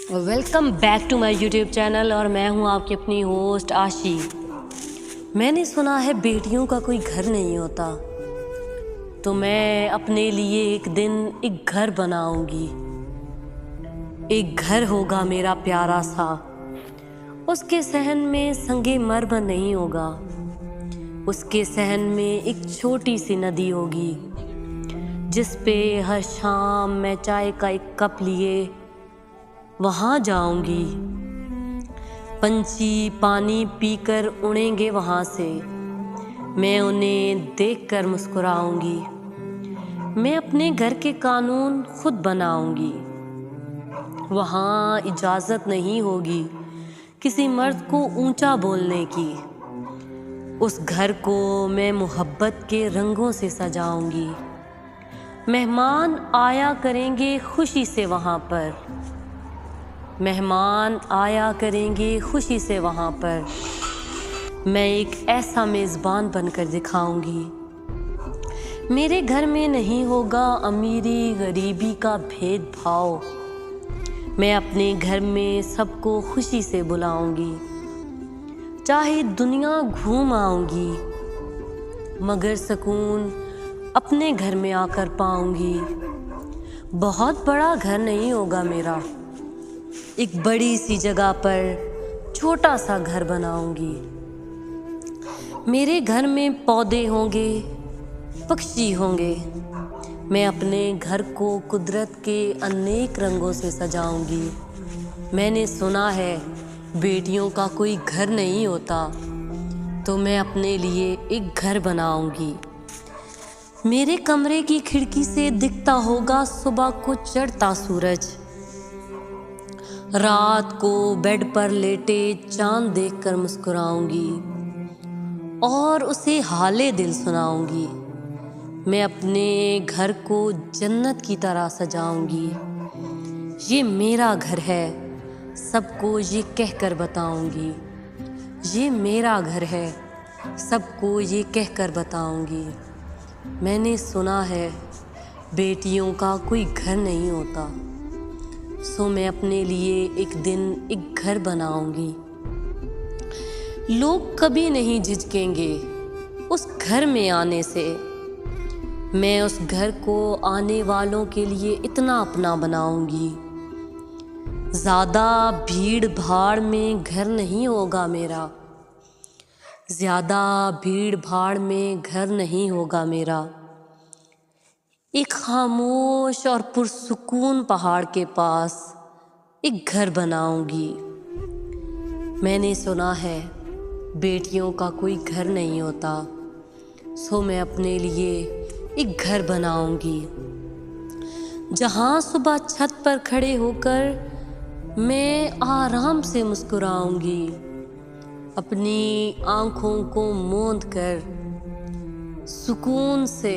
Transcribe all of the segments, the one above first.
Welcome back to my YouTube channel اور میں ہوں آپ کی اپنی ہوسٹ آشی۔ میں نے سنا ہے بیٹیوں کا کوئی گھر نہیں ہوتا، تو میں اپنے لیے ایک دن ایک گھر بناؤں گی۔ ایک گھر ہوگا میرا پیارا سا، اس کے صحن میں سنگ مرمر نہیں ہوگا، اس کے صحن میں ایک چھوٹی سی ندی ہوگی جس پہ ہر شام میں چائے کا ایک کپ لیے وہاں جاؤں گی۔ پنچھی پانی پی کر اڑیں گے وہاں سے، میں انہیں دیکھ کر مسکراؤں گی۔ میں اپنے گھر کے قانون خود بناؤں گی، وہاں اجازت نہیں ہوگی کسی مرد کو اونچا بولنے کی۔ اس گھر کو میں محبت کے رنگوں سے سجاؤں گی۔ مہمان آیا کریں گے خوشی سے وہاں پر، مہمان آیا کریں گے خوشی سے وہاں پر۔ میں ایک ایسا میزبان بن کر دکھاؤں گی۔ میرے گھر میں نہیں ہوگا امیری غریبی کا بھید بھاؤ، میں اپنے گھر میں سب کو خوشی سے بلاؤں گی۔ چاہے دنیا گھوم آؤں گی مگر سکون اپنے گھر میں آ کر پاؤں گی۔ بہت بڑا گھر نہیں ہوگا میرا، ایک بڑی سی جگہ پر چھوٹا سا گھر بناؤں گی۔ میرے گھر میں پودے ہوں گے، پکشی ہوں گے۔ میں اپنے گھر کو قدرت کے انیک رنگوں سے سجاؤں گی۔ میں نے سنا ہے بیٹیوں کا کوئی گھر نہیں ہوتا، تو میں اپنے لیے ایک گھر بناؤں گی۔ میرے کمرے کی کھڑکی سے دکھتا ہوگا صبح کو چڑھتا سورج، رات کو بیڈ پر لیٹے چاند دیکھ کر مسکراؤں گی اور اسے حال دل سناؤں گی۔ میں اپنے گھر کو جنت کی طرح سجاؤں گی۔ یہ میرا گھر ہے، سب کو یہ کہہ کر بتاؤں گی۔ یہ میرا گھر ہے، سب کو یہ کہہ کر بتاؤں گی۔ میں نے سنا ہے بیٹیوں کا کوئی گھر نہیں ہوتا، سو میں اپنے لیے ایک دن ایک گھر بناؤں گی۔ لوگ کبھی نہیں جھجکیں گے اس گھر میں آنے سے، میں اس گھر کو آنے والوں کے لیے اتنا اپنا بناؤں گی۔ زیادہ بھیڑ بھاڑ میں گھر نہیں ہوگا میرا، زیادہ بھیڑ بھاڑ میں گھر نہیں ہوگا میرا۔ ایک خاموش اور پرسکون پہاڑ کے پاس ایک گھر بناؤں گی۔ میں نے سنا ہے بیٹیوں کا کوئی گھر نہیں ہوتا، سو میں اپنے لیے ایک گھر بناؤں گی جہاں صبح چھت پر کھڑے ہو کر میں آرام سے مسکراؤں گی، اپنی آنکھوں کو موند کر سکون سے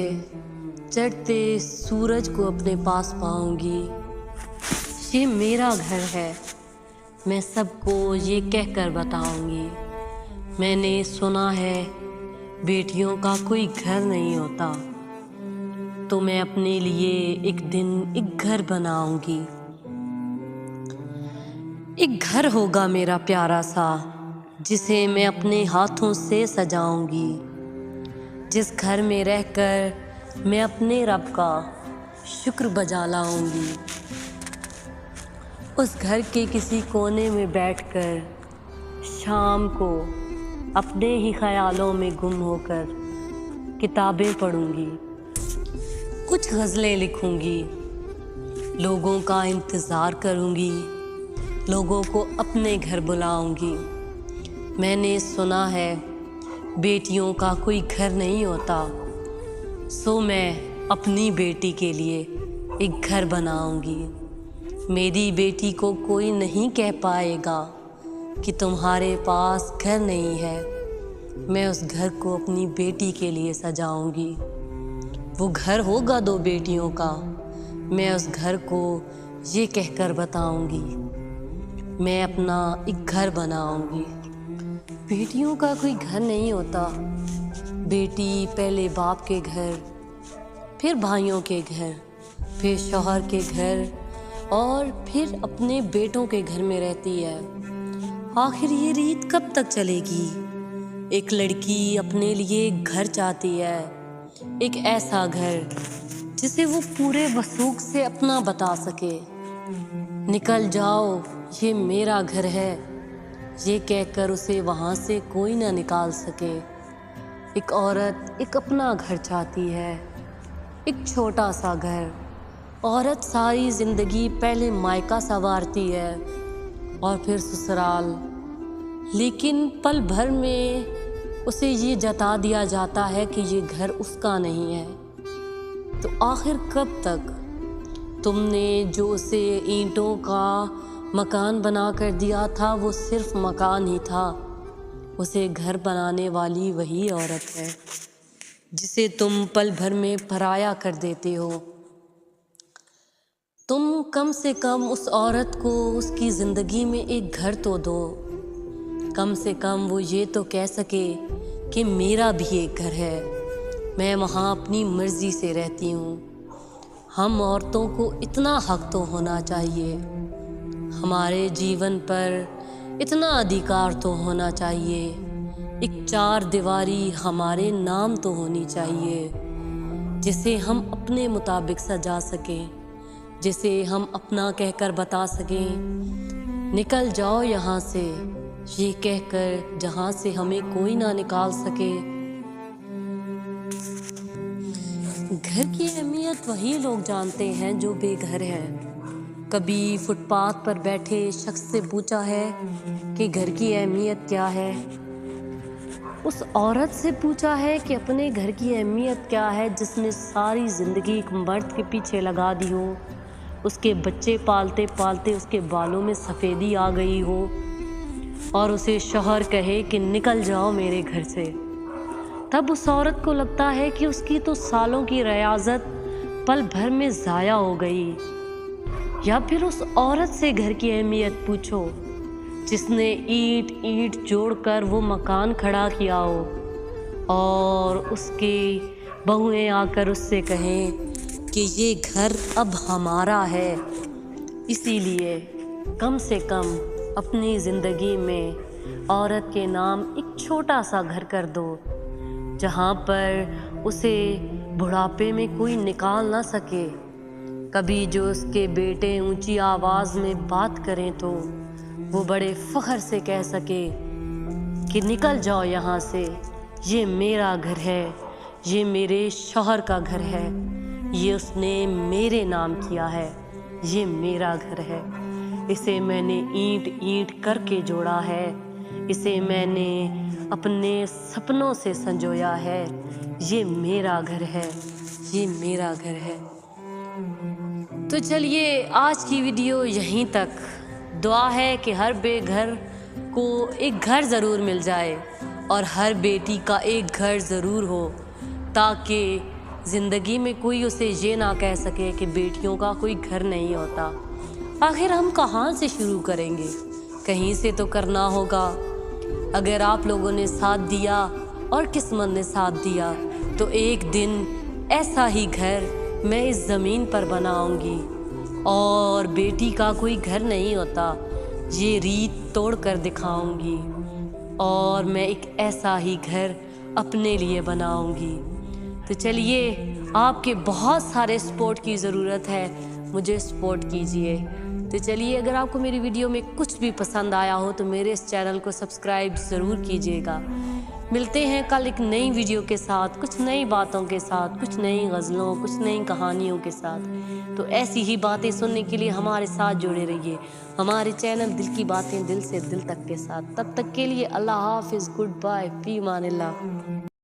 چڑھتے سورج کو اپنے پاس پاؤں گی۔ یہ میرا گھر ہے، میں سب کو یہ کہہ کر بتاؤں گی۔ میں نے سنا ہے بیٹیوں کا کوئی گھر نہیں ہوتا، تو میں اپنے لیے ایک دن ایک گھر بناؤں گی۔ ایک گھر ہوگا میرا پیارا سا، جسے میں اپنے ہاتھوں سے سجاؤں گی، جس گھر میں رہ کر میں اپنے رب کا شکر بجا لاؤں گی۔ اس گھر کے کسی کونے میں بیٹھ کر شام کو اپنے ہی خیالوں میں گم ہو کر کتابیں پڑھوں گی، کچھ غزلیں لکھوں گی، لوگوں کا انتظار کروں گی، لوگوں کو اپنے گھر بلاؤں گی۔ میں نے سنا ہے بیٹیوں کا کوئی گھر نہیں ہوتا، سو میں اپنی بیٹی کے لیے ایک گھر بناؤں گی۔ میری بیٹی کو کوئی نہیں کہہ پائے گا کہ تمہارے پاس گھر نہیں ہے، میں اس گھر کو اپنی بیٹی کے لیے سجاؤں گی۔ وہ گھر ہوگا دو بیٹیوں کا، میں اس گھر کو یہ کہہ کر بتاؤں گی، میں اپنا ایک گھر بناؤں گی۔ بیٹیوں کا کوئی گھر نہیں ہوتا، بیٹی پہلے باپ کے گھر، پھر بھائیوں کے گھر، پھر شوہر کے گھر اور پھر اپنے بیٹوں کے گھر میں رہتی ہے۔ آخر یہ ریت کب تک چلے گی؟ ایک لڑکی اپنے لیے ایک گھر چاہتی ہے، ایک ایسا گھر جسے وہ پورے وثوق سے اپنا بتا سکے۔ نکل جاؤ، یہ میرا گھر ہے، یہ کہہ کر اسے وہاں سے کوئی نہ نکال سکے۔ ایک عورت ایک اپنا گھر چاہتی ہے، ایک چھوٹا سا گھر۔ عورت ساری زندگی پہلے مائکا سنوارتی ہے اور پھر سسرال، لیکن پل بھر میں اسے یہ جتا دیا جاتا ہے کہ یہ گھر اس کا نہیں ہے۔ تو آخر کب تک؟ تم نے جو اسے اینٹوں کا مکان بنا کر دیا تھا وہ صرف مکان ہی تھا، اسے گھر بنانے والی وہی عورت ہے جسے تم پل بھر میں پرایا کر دیتے ہو۔ تم کم سے کم اس عورت کو اس کی زندگی میں ایک گھر تو دو، کم سے کم وہ یہ تو کہہ سکے کہ میرا بھی ایک گھر ہے، میں وہاں اپنی مرضی سے رہتی ہوں۔ ہم عورتوں کو اتنا حق تو ہونا چاہیے، ہمارے جیون پر اتنا ادھیکار تو ہونا چاہیے، ایک چار دیواری ہمارے نام تو ہونی چاہیے جسے ہم اپنے مطابق سجا سکیں، جسے ہم اپنا کہہ کر بتا سکیں نکل جاؤ یہاں سے، یہ کہہ کر جہاں سے ہمیں کوئی نہ نکال سکے۔ گھر کی اہمیت وہی لوگ جانتے ہیں جو بے گھر ہیں۔ کبھی فٹ پاتھ پر بیٹھے شخص سے پوچھا ہے کہ گھر کی اہمیت کیا ہے؟ اس عورت سے پوچھا ہے کہ اپنے گھر کی اہمیت کیا ہے جس نے ساری زندگی ایک مرد کے پیچھے لگا دی ہو، اس کے بچے پالتے پالتے اس کے بالوں میں سفیدی آ گئی ہو، اور اسے شوہر کہے کہ نکل جاؤ میرے گھر سے۔ تب اس عورت کو لگتا ہے کہ اس کی تو سالوں کی ریاضت پل بھر میں ضائع ہو گئی۔ یا پھر اس عورت سے گھر کی اہمیت پوچھو جس نے اینٹ اینٹ جوڑ کر وہ مکان کھڑا کیا ہو، اور اس کی بہویں آ کر اس سے کہیں کہ یہ گھر اب ہمارا ہے۔ اسی لیے کم سے کم اپنی زندگی میں عورت کے نام ایک چھوٹا سا گھر کر دو جہاں پر اسے بڑھاپے میں کوئی نکال نہ سکے۔ کبھی جو اس کے بیٹے اونچی آواز میں بات کریں تو وہ بڑے فخر سے کہہ سکے کہ نکل جاؤ یہاں سے، یہ میرا گھر ہے، یہ میرے شوہر کا گھر ہے، یہ اس نے میرے نام کیا ہے، یہ میرا گھر ہے، اسے میں نے اینٹ اینٹ کر کے جوڑا ہے، اسے میں نے اپنے سپنوں سے سنجویا ہے، یہ میرا گھر ہے، یہ میرا گھر ہے۔ تو چلیے آج کی ویڈیو یہیں تک۔ دعا ہے کہ ہر بے گھر کو ایک گھر ضرور مل جائے اور ہر بیٹی کا ایک گھر ضرور ہو، تاکہ زندگی میں کوئی اسے یہ نہ کہہ سکے کہ بیٹیوں کا کوئی گھر نہیں ہوتا۔ آخر ہم کہاں سے شروع کریں گے؟ کہیں سے تو کرنا ہوگا۔ اگر آپ لوگوں نے ساتھ دیا اور قسمت نے ساتھ دیا تو ایک دن ایسا ہی گھر میں اس زمین پر بناؤں گی، اور بیٹی کا کوئی گھر نہیں ہوتا یہ ریت توڑ کر دکھاؤں گی، اور میں ایک ایسا ہی گھر اپنے لیے بناؤں گی۔ تو چلیے، آپ کے بہت سارے سپورٹ کی ضرورت ہے، مجھے سپورٹ کیجئے۔ تو چلیے، اگر آپ کو میری ویڈیو میں کچھ بھی پسند آیا ہو تو میرے اس چینل کو سبسکرائب ضرور کیجئے گا۔ ملتے ہیں کل ایک نئی ویڈیو کے ساتھ، کچھ نئی باتوں کے ساتھ، کچھ نئی غزلوں، کچھ نئی کہانیوں کے ساتھ۔ تو ایسی ہی باتیں سننے کے لیے ہمارے ساتھ جڑے رہیے، ہمارے چینل دل کی باتیں دل سے دل تک کے ساتھ۔ تب تک کے لیے اللہ حافظ، گڈ بائے، فی امان اللہ۔